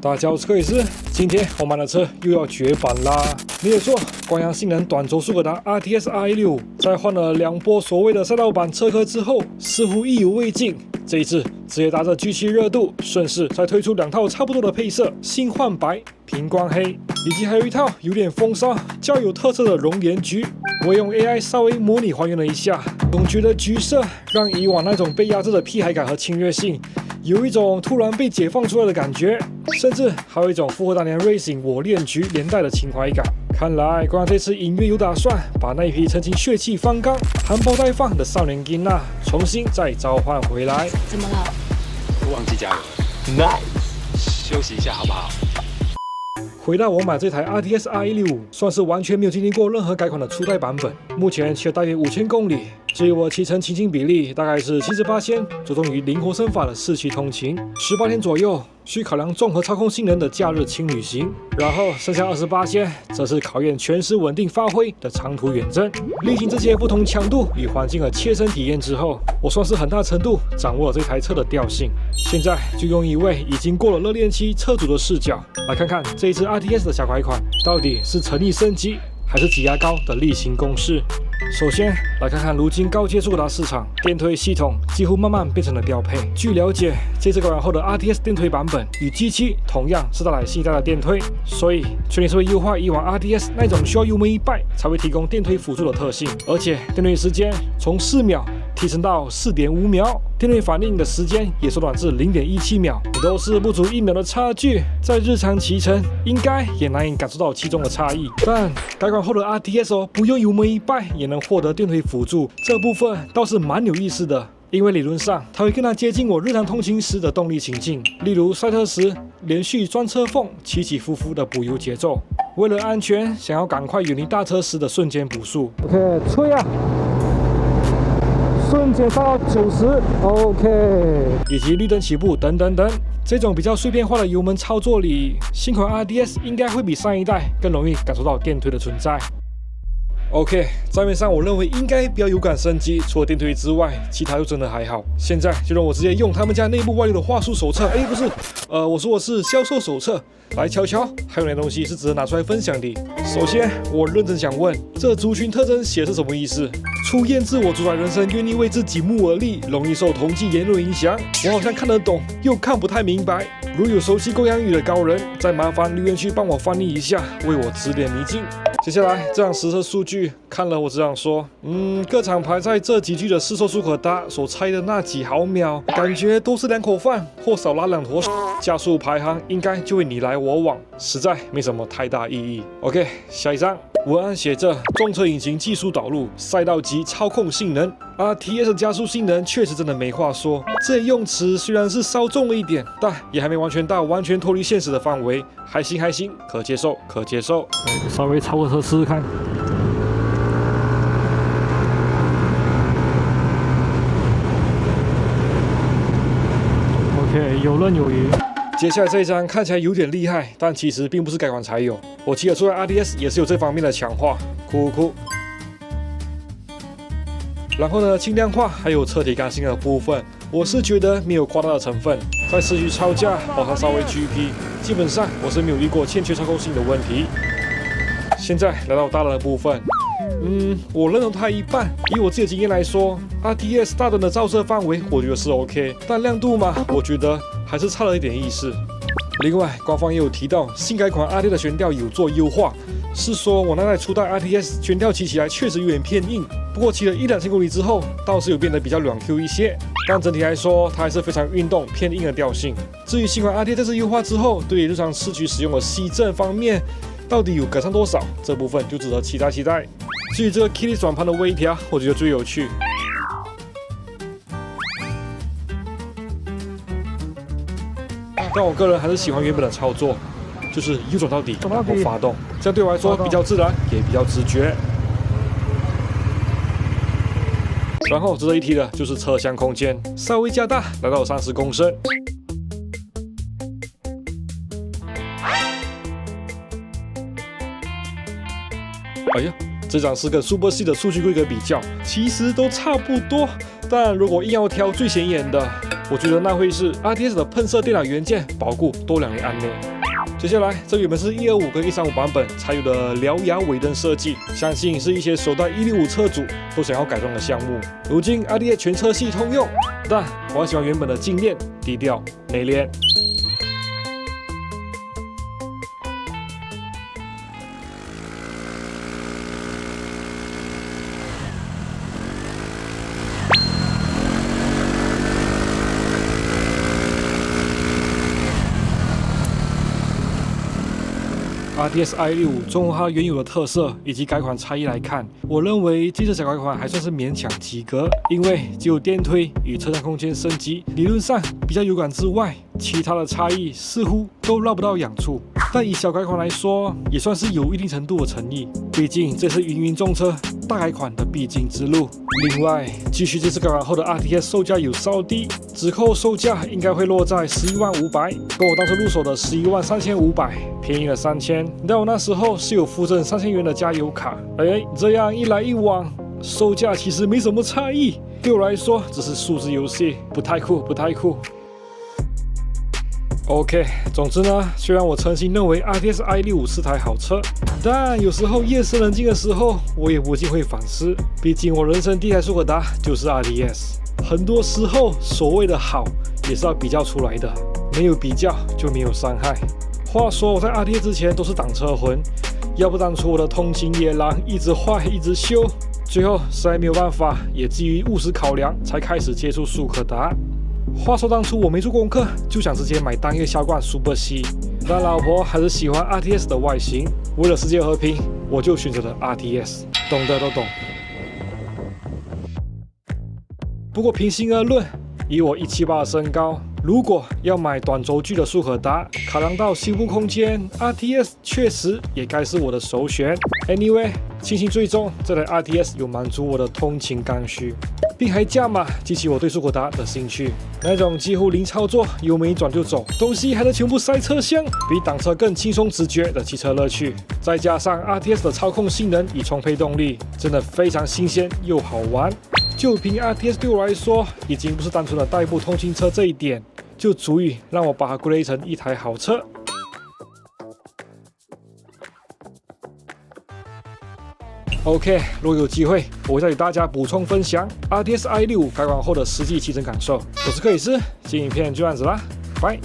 大家好，我是克里斯。今天我買的車又要絕版啦！沒有錯，光陽性能短軸速可達 RTS R165，在換了2波所謂的賽道版車殼之後，似乎意猶未盡。這一次直接搭着 G7 熱度，順勢再推出2套差不多的配色，新換白、平光黑，以及還有一套有點風騷、較有特色的熔岩橘。我用 AI 稍微模擬還原了一下，總覺得橘色讓以往那種被壓制的屁孩感和侵略性，有一種突然被解放出來的感覺，甚至還有一種符合當年 Racing 我戀橘年代的情懷感。看來光陽這次隱約有打算把那一批曾經血氣方剛、含苞待放的少年囡仔重新再召喚回來。怎麼了？忘記加油了。Nice， 休息一下好不好？回到我買這台 RTS R165，算是完全沒有經歷過任何改款的初代版本，目前騎了大約5000公里。至於我騎乘情境比例，大概是70%，着重於靈活身法的市區通勤，18天左右需考量綜合操控性能的假日輕旅行，然後剩下20%則是考驗全時穩定發揮的長途遠征。歷經這些不同強度與環境的切身體驗之後，我算是很大程度掌握了這台車的調性。現在就用一位已經過了熱戀期車主的視角，來看看這一次 RTS 的小改款到底是誠意升級，還是擠牙膏的例行公事。首先來看看如今高階速可達市場電推系統幾乎慢慢變成了標配。據了解，這次改款後的 RTS 電推版本與 G7 同樣是帶來新一代的電推，所以確定是會優化以往 RTS 那種需要油門一拜才會提供電推輔助的特性，而且電推時間從4秒提升到4.5秒，電推反應的時間也縮短至0.17秒，都是不足1秒的差距，在日常騎乘應該也難以感受到其中的差異。但改款後的 RTS 不用油門一拜也能獲得電推輔助，這部分倒是蠻有意思的，因為理論上它會更加接近我日常通勤時的動力情境，例如賽車時連續鑽車縫、起起伏伏的補油節奏，為了安全想要趕快遠離大車時的瞬間補速。OK， 吹啊！瞬間上到90 ，OK， 以及綠燈起步等等等，這種比較碎片化的油門操作裡，新款 RTS 應該會比上一代更容易感受到電推的存在。OK， 賬面上我認為應該比較有感升級，除了電推之外，其他就真的還好。現在就讓我直接用他們家內部外流的話術手冊，不是，我說的是銷售手冊，來瞧瞧還有哪些東西是值得拿出來分享的。首先，我認真想問，這族群特徵寫的是什麼意思？出厭自我主宰人生，願意為之己目而立，容易受同儕言論影響。我好像看得懂，又看不太明白。如有熟悉公羊語的高人，再麻煩留言區幫我翻譯一下，為我指點迷津。接下來，這樣實測數據看了，我只想說，各廠牌在這幾句的市售速可達所猜的那幾毫秒，感覺都是2口飯或少拉2坨屎，加速排行應該就會你來我往，實在沒什麼太大意義。OK， 下一張，文案寫着重車引擎技術導入，賽道級操控性能。RTS 加速性能確實真的沒話說，這些用詞雖然是稍重了一點，但也還沒完全到完全脫離現實的範圍，還行，可接受。稍微超個車試試看。OK， 游刃有餘。接下來這一張看起來有點厲害，但其實並不是改款才有，我騎得出來 RTS 也是有這方面的強化，酷。然後呢，輕量化還有車體剛性的部分，我是覺得沒有誇大的成分，在市區超駕保它稍微 GP， 基本上我是沒有遇過欠缺操控性的問題。現在來到大燈的部分，我認同它一半。以我自己的經驗來說 ，RTS 大燈的照射範圍我覺得是 OK， 但亮度嘛，我覺得還是差了一點意思。另外，官方也有提到新改款 RTS 的懸吊有做優化，是說我那台初代 RTS 懸吊騎起來確實有點偏硬，不過騎了1-2千公里之後，倒是有變得比較軟 Q 一些。但整體來說，它還是非常運動偏硬的調性。至於新款 RTS 這次優化之後，對於日常市區使用的吸震方面，到底有改善多少？這部分就值得期待。至於這個 Kitty 轉盤的微調，我覺得最有趣。但我個人還是喜歡原本的操作，就是右轉到底，然後發動，這樣對我來說比較自然，也比較直覺。然後值得一提的就是車廂空間稍微加大，來到30公升。哎呀，这张是跟 Super C 的数据规格比較，其實都差不多。但如果硬要挑最顯眼的，我覺得那會是 RTX 的噴射電腦元件保固多2年安內。接下來，這原本是125跟135版本才有的獠牙尾燈設計，相信是一些首代165車主都想要改裝的項目。如今 RTX 全車系通用，但我還喜歡原本的靜電、低調、內斂。RTX i65綜合它原有的特色以及改款差異來看，我認為這次小改款還算是勉強及格，因為只有電推與車廂空間升級理論上比較有感之外，其他的差異似乎都繞不到癢處。但以小改款來說，也算是有一定程度的誠意，畢竟這是芸芸眾車大改款的必經之路。另外，繼續這次改款後的 RTX 售價有稍低，之後售價應該會落在115000，跟我當初入手的113500便宜了3000。但我那時候是有附贈3000元的加油卡，這樣一來一往，售價其實沒什麼差異。對我來說，只是數字遊戲，不太酷，不太酷。OK， 總之呢，雖然我誠心認為 RTX i65是台好車，但有時候夜深人靜的時候，我也不禁會反思。畢竟我人生第一台速可達就是 RTX， 很多時候所謂的好也是要比較出來的，沒有比較就沒有傷害。話說我在 RTX 之前都是擋車魂，要不當初我的通勤野狼一直壞一直修，最後實在沒有辦法，也基於務實考量才開始接觸速可達。話說當初我沒做功課，就想直接買單月銷冠 Super C， 但老婆還是喜歡 RTX 的外形，為了世界和平，我就選擇了 RTX， 懂的都懂。不過平心而論，以我178的身高，如果要買短軸距的速可達，考量到西部空間 ，RTX 確實也該是我的首選。Anyway， 慶幸最終這台 RTX 有滿足我的通勤剛需，並還加碼激起我對速可達的興趣。那種幾乎零操作、油門一轉就走，東西還能全部塞車廂，比擋車更輕鬆直覺的騎車樂趣，再加上 RTX 的操控性能與充沛動力，真的非常新鮮又好玩。就憑 RTX 對我來說，已經不是單純的代步通勤車這一點，就足以讓我把它歸類成一台好車。OK， 如果有機會，我會再與大家補充分享 RTX i65 改款後的實際騎乘感受。我是克里斯，今天影片就這樣子啦，拜。